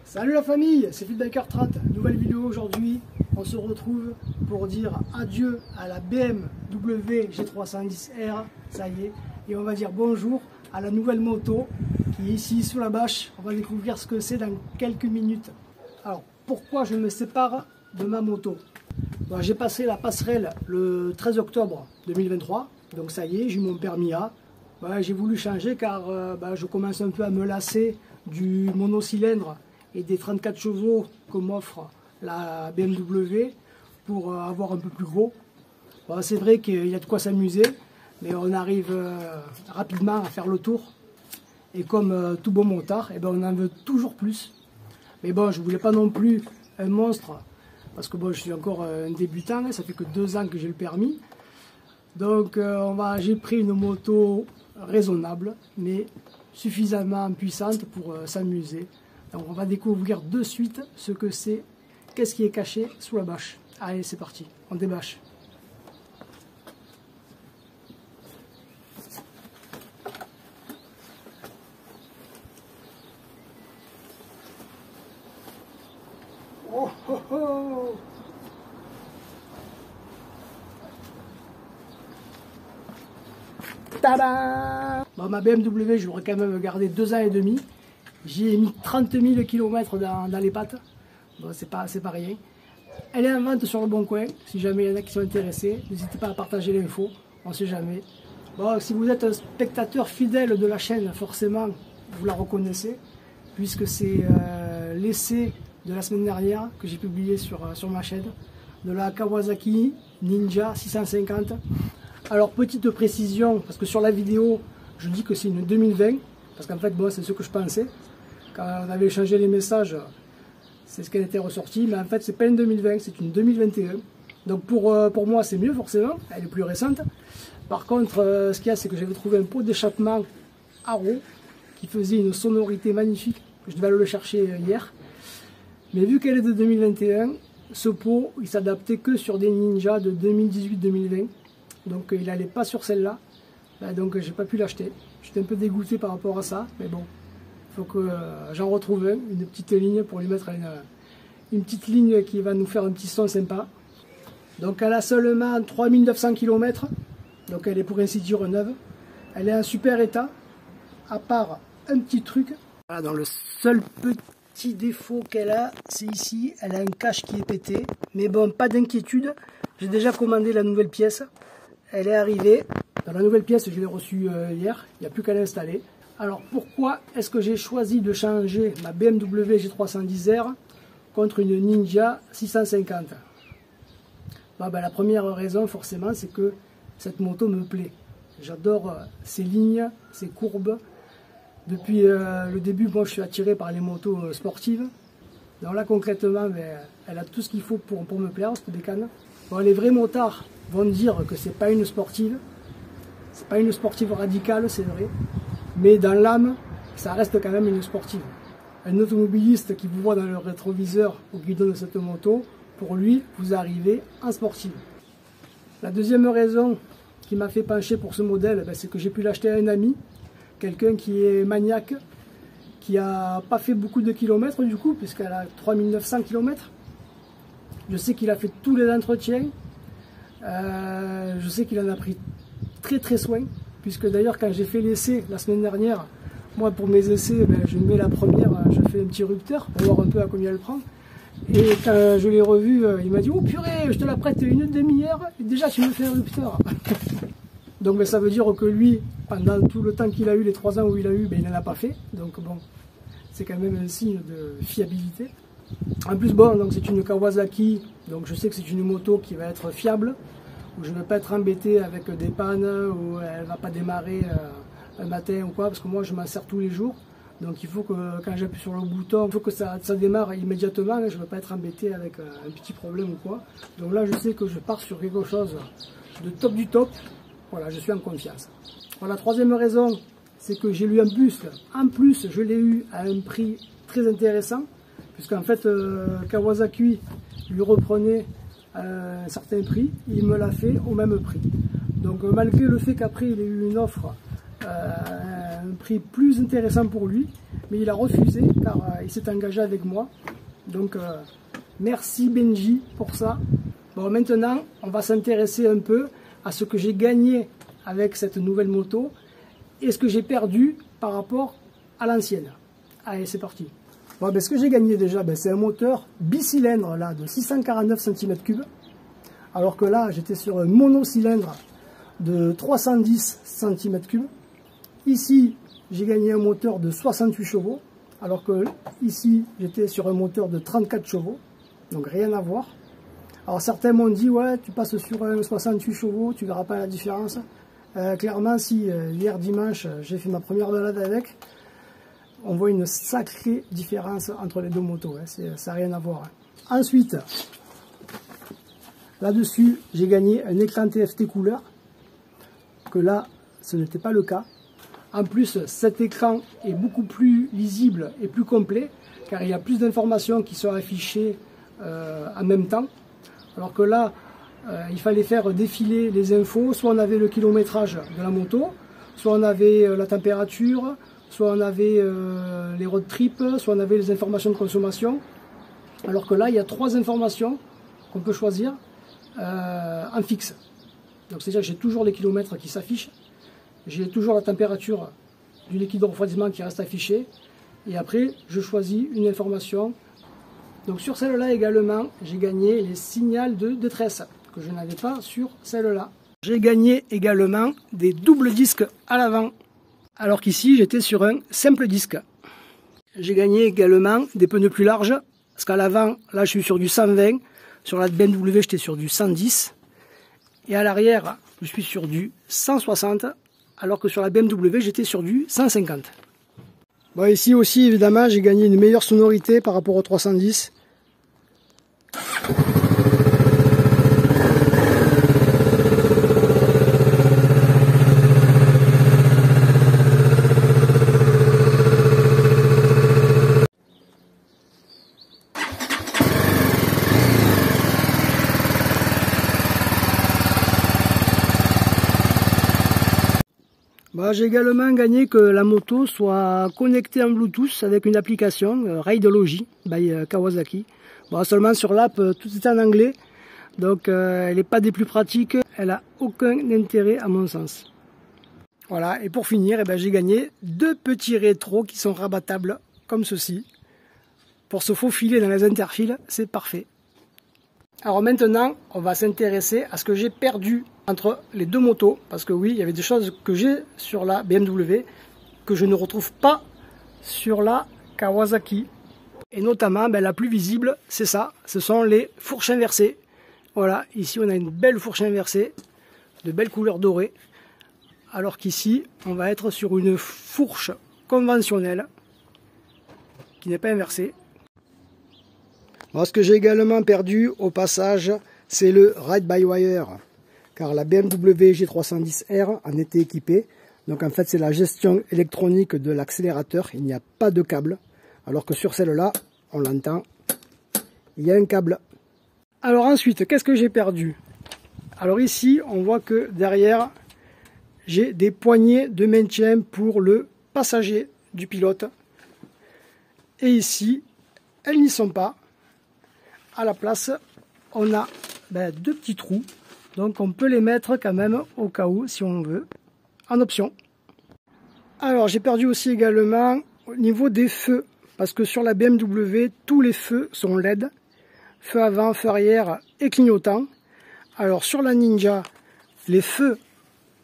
Salut la famille, c'est Feedbacker30, nouvelle vidéo aujourd'hui. On se retrouve pour dire adieu à la BMW G310R, ça y est. Et on va dire bonjour à la nouvelle moto qui est ici sous la bâche. On va découvrir ce que c'est dans quelques minutes. Alors, pourquoi je me sépare de ma moto? Bon, j'ai passé la passerelle le 13 octobre 2023, donc ça y est, j'ai eu mon permis A. Voilà, j'ai voulu changer car je commence un peu à me lasser du monocylindre et des 34 chevaux que m'offre la BMW pour avoir un peu plus gros. Bon, c'est vrai qu'il y a de quoi s'amuser, mais on arrive rapidement à faire le tour. Et comme tout bon motard, on en veut toujours plus. Mais bon, je ne voulais pas non plus un monstre, parce que bon, je suis encore un débutant, ça fait que 2 ans que j'ai le permis. Donc j'ai pris une moto raisonnable, mais suffisamment puissante pour s'amuser. Donc on va découvrir de suite ce que c'est, qu'est-ce qui est caché sous la bâche. Allez, c'est parti, on débâche. Oh oh oh! Tada! Bon, ma BMW, je l'aurais quand même gardé 2 ans et demi. J'y ai mis 30 000 km dans les pattes. Bon, c'est pas rien. Elle est en vente sur le Bon Coin. Si jamais il y en a qui sont intéressés, n'hésitez pas à partager l'info. On ne sait jamais. Bon, si vous êtes un spectateur fidèle de la chaîne, forcément, vous la reconnaissez. Puisque c'est l'essai de la semaine dernière que j'ai publié sur ma chaîne. De la Kawasaki Ninja 650. Alors, petite précision, parce que sur la vidéo, je dis que c'est une 2020. Parce qu'en fait, bon, c'est ce que je pensais. Quand on avait échangé les messages, c'est ce qu'elle était ressortie. Mais en fait, c'est pas une 2020, c'est une 2021. Donc pour moi, c'est mieux forcément. Elle est plus récente. Par contre, ce qu'il y a, c'est que j'avais trouvé un pot d'échappement Arrow qui faisait une sonorité magnifique. Je devais aller le chercher hier. Mais vu qu'elle est de 2021, ce pot, il s'adaptait que sur des Ninja de 2018-2020. Donc il n'allait pas sur celle-là. Donc j'ai pas pu l'acheter. J'étais un peu dégoûté par rapport à ça, mais bon, il faut que j'en retrouve une petite ligne pour lui mettre une petite ligne qui va nous faire un petit son sympa. Donc elle a seulement 3900 km, donc elle est pour ainsi dire neuve. Elle est en super état, à part un petit truc. Voilà, dans le seul petit défaut qu'elle a, c'est ici, elle a un cache qui est pété. Mais bon, pas d'inquiétude, j'ai déjà commandé la nouvelle pièce. Elle est arrivée. Dans la nouvelle pièce, je l'ai reçue hier, il n'y a plus qu'à l'installer. Alors pourquoi est-ce que j'ai choisi de changer ma BMW G310R contre une Ninja 650? La première raison forcément, c'est que cette moto me plaît. J'adore ses lignes, ses courbes. Depuis le début, moi je suis attiré par les motos sportives. Donc là concrètement, elle a tout ce qu'il faut pour me plaire, cette décane. Bon, les vrais motards vont dire que c'est pas une sportive. C'est pas une sportive radicale, c'est vrai, mais dans l'âme, ça reste quand même une sportive. Un automobiliste qui vous voit dans le rétroviseur au guidon de cette moto, pour lui, vous arrivez en sportive. La deuxième raison qui m'a fait pencher pour ce modèle, c'est que j'ai pu l'acheter à un ami, quelqu'un qui est maniaque, qui n'a pas fait beaucoup de kilomètres du coup, puisqu'elle a 3900 km. Je sais qu'il a fait tous les entretiens, je sais qu'il en a pris très soin, puisque d'ailleurs quand j'ai fait l'essai la semaine dernière, moi pour mes essais, je mets la première, je fais un petit rupteur pour voir un peu à combien elle prend. Et quand je l'ai revu, il m'a dit: oh purée, je te la prête une demi-heure et déjà tu me fais un rupteur. Donc ça veut dire que lui, pendant tout le temps qu'il a eu, les 3 ans où il a eu, il n'en a pas fait. Donc bon, c'est quand même un signe de fiabilité. En plus donc c'est une Kawasaki, donc je sais que c'est une moto qui va être fiable, où je ne vais pas être embêté avec des pannes, où elle ne va pas démarrer un matin ou quoi, parce que moi je m'en sers tous les jours. Donc il faut que quand j'appuie sur le bouton, il faut que ça démarre immédiatement, je ne veux pas être embêté avec un petit problème ou quoi. Donc là je sais que je pars sur quelque chose de top du top. Voilà, je suis en confiance. Voilà, la troisième raison, c'est que j'ai lu un bus. En plus, je l'ai eu à un prix très intéressant, puisqu'en fait Kawasaki lui reprenait un certain prix, il me l'a fait au même prix. Donc malgré le fait qu'après il ait eu une offre un prix plus intéressant pour lui, mais il a refusé car il s'est engagé avec moi. Donc merci Benji pour ça. Bon, maintenant on va s'intéresser un peu à ce que j'ai gagné avec cette nouvelle moto et ce que j'ai perdu par rapport à l'ancienne. Allez, c'est parti. Bon, ben, ce que j'ai gagné déjà, ben, c'est un moteur bicylindre là, de 649 cm3, alors que là j'étais sur un monocylindre de 310 cm3. Ici j'ai gagné un moteur de 68 chevaux, alors que ici j'étais sur un moteur de 34 chevaux, donc rien à voir. Alors certains m'ont dit ouais, tu passes sur un 68 chevaux, tu verras pas la différence. Clairement, si hier dimanche j'ai fait ma première balade avec, on voit une sacrée différence entre les deux motos, hein. Ça n'a rien à voir. Hein. Ensuite, là-dessus, j'ai gagné un écran TFT couleur, que là, ce n'était pas le cas. En plus, cet écran est beaucoup plus lisible et plus complet, car il y a plus d'informations qui sont affichées en même temps. Alors que là, il fallait faire défiler les infos, soit on avait le kilométrage de la moto, soit on avait la température, soit on avait les road trips, soit on avait les informations de consommation. Alors que là, il y a 3 informations qu'on peut choisir en fixe. Donc c'est-à-dire que j'ai toujours les kilomètres qui s'affichent, j'ai toujours la température du liquide de refroidissement qui reste affichée, et après je choisis une information. Donc sur celle-là également, j'ai gagné les signaux de détresse, que je n'avais pas sur celle-là. J'ai gagné également des doubles disques à l'avant, alors qu'ici j'étais sur un simple disque. J'ai gagné également des pneus plus larges, parce qu'à l'avant, là je suis sur du 120, sur la BMW j'étais sur du 110, et à l'arrière je suis sur du 160, alors que sur la BMW j'étais sur du 150. Bon, ici aussi évidemment j'ai gagné une meilleure sonorité par rapport au 310. Bah, j'ai également gagné que la moto soit connectée en Bluetooth avec une application Rideology by Kawasaki. Bon, seulement sur l'app tout est en anglais, donc elle n'est pas des plus pratiques, elle n'a aucun intérêt à mon sens. Voilà, et pour finir, j'ai gagné 2 petits rétros qui sont rabattables comme ceci. Pour se faufiler dans les interfiles, c'est parfait. Alors maintenant, on va s'intéresser à ce que j'ai perdu entre les deux motos, parce que oui, il y avait des choses que j'ai sur la BMW que je ne retrouve pas sur la Kawasaki. Et notamment, la plus visible, c'est ça, ce sont les fourches inversées. Voilà, ici on a une belle fourche inversée, de belles couleurs dorées, alors qu'ici, on va être sur une fourche conventionnelle, qui n'est pas inversée. Alors, ce que j'ai également perdu au passage, c'est le ride-by-wire, car la BMW G310R en était équipée. Donc en fait c'est la gestion électronique de l'accélérateur, il n'y a pas de câble, alors que sur celle-là, on l'entend, il y a un câble. Alors ensuite, qu'est-ce que j'ai perdu? Alors ici, on voit que derrière, j'ai des poignées de maintien pour le passager du pilote. Et ici, elles n'y sont pas. À la place, on a 2 petits trous. Donc on peut les mettre quand même au cas où, si on veut, en option. Alors j'ai perdu aussi également au niveau des feux. Parce que sur la BMW, tous les feux sont LED. Feu avant, feu arrière et clignotant. Alors sur la Ninja, les feux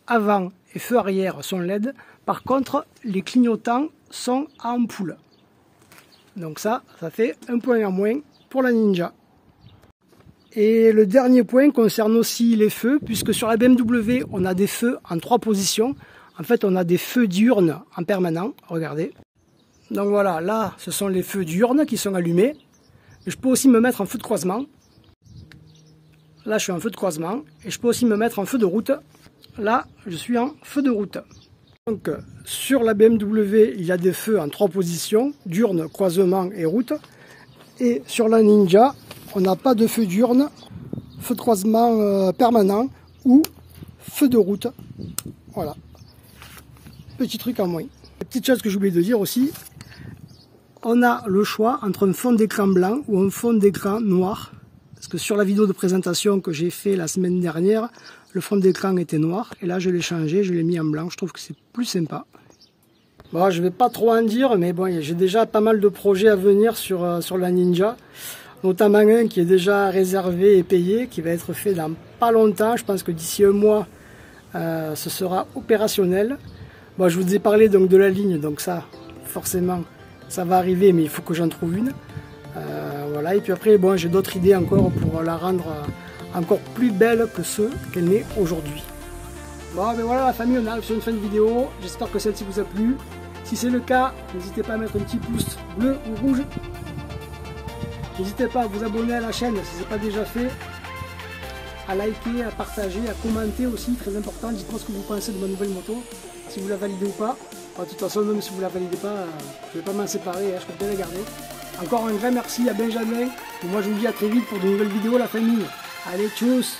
avant et feu arrière sont LED. Par contre, les clignotants sont à ampoule. Donc ça fait un point en moins pour la Ninja. Et le dernier point concerne aussi les feux, puisque sur la BMW, on a des feux en 3 positions. En fait, on a des feux diurnes en permanent, regardez. Donc voilà, là, ce sont les feux diurnes qui sont allumés. Je peux aussi me mettre en feu de croisement. Là, je suis en feu de croisement. Et je peux aussi me mettre en feu de route. Là, je suis en feu de route. Donc, sur la BMW, il y a des feux en 3 positions, diurne, croisement et route. Et sur la Ninja, on n'a pas de feu diurne, feu de croisement permanent ou feu de route. Voilà. petit truc en moins. Petite chose que j'ai oublié de dire aussi, on a le choix entre un fond d'écran blanc ou un fond d'écran noir. Parce que sur la vidéo de présentation que j'ai fait la semaine dernière, le fond d'écran était noir. Et là, je l'ai changé, je l'ai mis en blanc. Je trouve que c'est plus sympa. Bon, je vais pas trop en dire, mais bon, j'ai déjà pas mal de projets à venir sur la Ninja. Notamment un qui est déjà réservé et payé, qui va être fait dans pas longtemps. Je pense que d'ici un mois, ce sera opérationnel. Bon, je vous ai parlé donc de la ligne, donc ça, forcément, ça va arriver, mais il faut que j'en trouve une. Voilà, et puis après, bon, j'ai d'autres idées encore pour la rendre encore plus belle que ce qu'elle n'est aujourd'hui. Bon, ben voilà la famille, on arrive sur une fin de vidéo. J'espère que celle-ci vous a plu. Si c'est le cas, n'hésitez pas à mettre un petit pouce bleu ou rouge. N'hésitez pas à vous abonner à la chaîne si ce n'est pas déjà fait. À liker, à partager, à commenter aussi, très important. Dites-moi ce que vous pensez de ma nouvelle moto, si vous la validez ou pas. Enfin, de toute façon, même si vous la validez pas, je ne vais pas m'en séparer, je peux bien la garder. Encore un vrai merci à Benjamin. Et moi, je vous dis à très vite pour de nouvelles vidéos, la famille. Allez, tchuss!